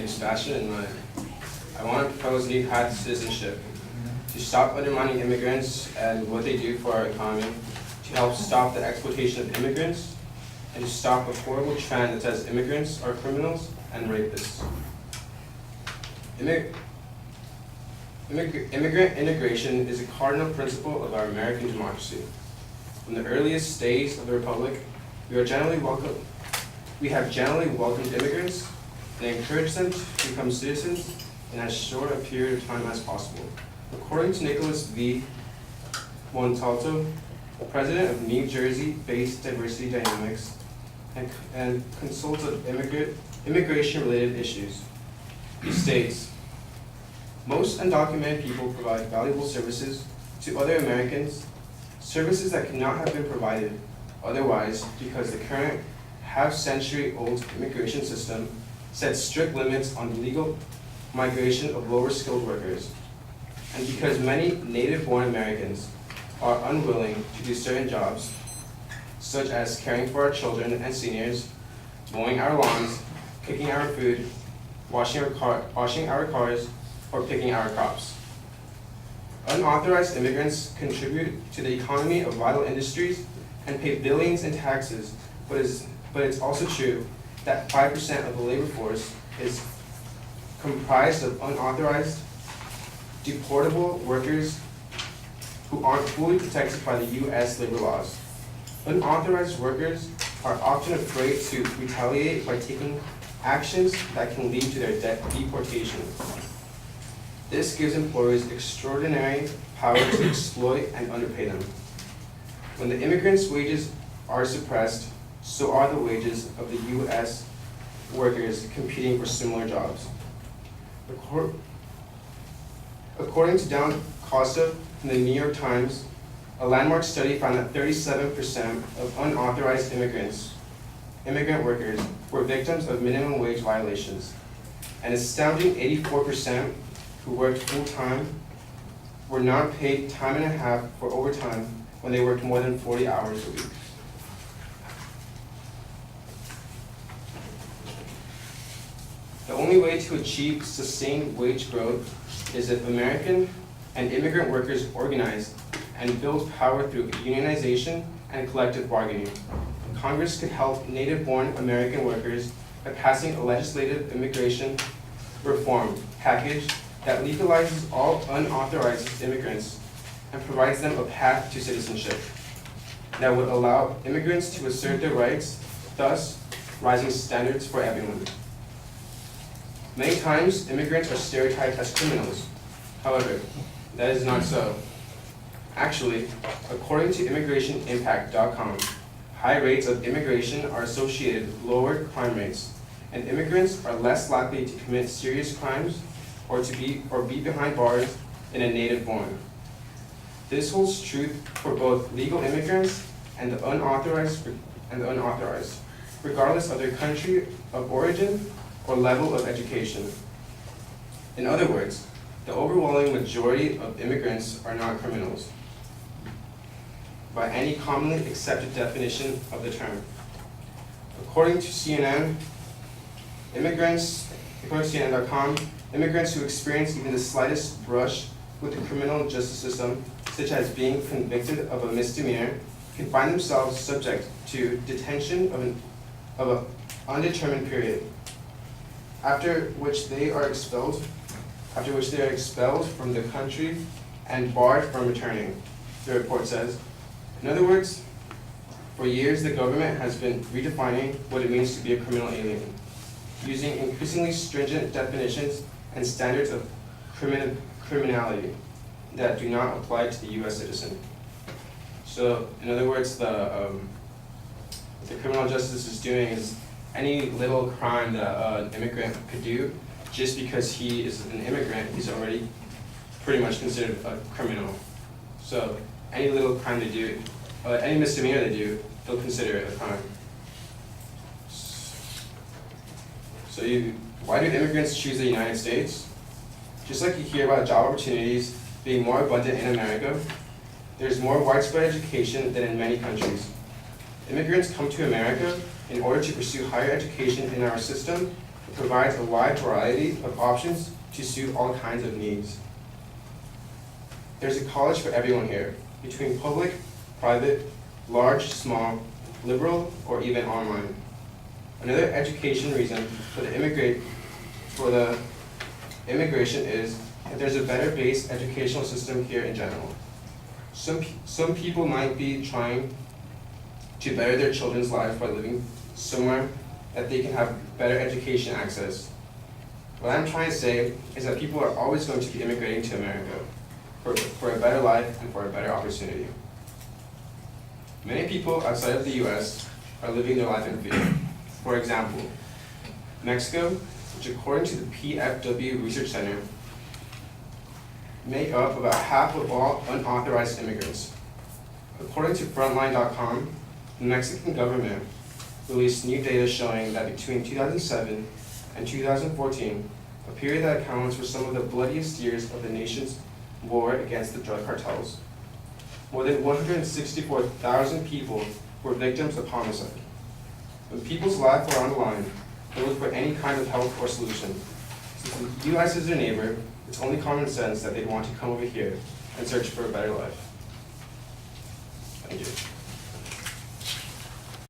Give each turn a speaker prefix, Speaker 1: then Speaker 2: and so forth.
Speaker 1: name's Sebastian, and I want to propose a new path to citizenship to stop undermining immigrants and what they do for our economy, to help stop the exploitation of immigrants, and to stop a horrible trend that says immigrants are criminals and rapists. Immigrant integration is a cardinal principle of our American democracy. From the earliest days of the Republic, we have generally welcomed immigrants and encouraged them to become citizens in as short a period of time as possible. According to Nicholas V. Montalto, president of New Jersey-based Diversity Dynamics and consultant of immigration-related issues, he states, most undocumented people provide valuable services to other Americans, services that could not have been provided otherwise because the current half-century-old immigration system sets strict limits on the legal migration of lower-skilled workers, and because many native-born Americans are unwilling to do certain jobs, such as caring for our children and seniors, mowing our lawns, cooking our food, washing our cars, or picking our crops. Unauthorized immigrants contribute to the economy of vital industries and pay billions in taxes, but it's also true that 5% of the labor force is comprised of unauthorized, deportable workers who aren't fully protected by the U.S. labor laws. Unauthorized workers are often afraid to retaliate by taking actions that can lead to their deportation. This gives employers extraordinary power to exploit and underpay them. When the immigrants' wages are suppressed, so are the wages of the U.S. workers competing for similar jobs. According to Dan Costa from the New York Times, a landmark study found that 37% of unauthorized immigrant workers were victims of minimum wage violations. An astounding 84% who worked full-time were not paid time and a half for overtime when they worked more than 40 hours a week. The only way to achieve sustained wage growth is if American and immigrant workers organize and build power through unionization and collective bargaining. Congress could help native-born American workers by passing a legislative immigration reform package that legalizes all unauthorized immigrants and provides them a path to citizenship that would allow immigrants to assert their rights, thus raising standards for everyone. Many times, immigrants are stereotyped as criminals. However, that is not so. Actually, according to immigrationimpact.com, high rates of immigration are associated with lower crime rates, and immigrants are less likely to commit serious crimes or be behind bars than a native-born. This holds true for both legal immigrants and the unauthorized, regardless of their country of origin or level of education. In other words, the overwhelming majority of immigrants are not criminals by any commonly accepted definition of the term. According to CNN, CNN.com, immigrants who experience even the slightest brush with the criminal justice system, such as being convicted of a misdemeanor, can find themselves subject to detention of an undetermined period, after which they are expelled from the country and barred from returning, the report says. In other words, for years the government has been redefining what it means to be a criminal alien, using increasingly stringent definitions and standards of criminality that do not apply to the U.S. citizen. So, in other words, what the criminal justice is doing is any little crime that an immigrant could do, just because he is an immigrant, he's already pretty much considered a criminal. So, any little crime they do, any misdemeanor they do, they'll consider it a crime. So why do immigrants choose the United States? Just like you hear about job opportunities being more abundant in America, there's more widespread education than in many countries. Immigrants come to America in order to pursue higher education in our system It provides a wide variety of options to suit all kinds of needs. There's a college for everyone here, between public, private, large, small, liberal, or even online. Another education reason for the immigration is that there's a better based educational system here in general. Some people might be trying to better their children's lives by living somewhere that they can have better education access. What I'm trying to say is that people are always going to be immigrating to America for a better life and for a better opportunity. Many people outside of the US are living their life in fear. For example, Mexico, which according to the PFW Research Center, make up about half of all unauthorized immigrants. According to Frontline.com, the Mexican government released new data showing that between 2007 and 2014, a period that accounts for some of the bloodiest years of the nation's war against the drug cartels, more than 164,000 people were victims of homicide. When people's lives are on the line, they look for any kind of help or solution. Since the US is their neighbor, it's only common sense that they'd want to come over here and search for a better life. Thank you.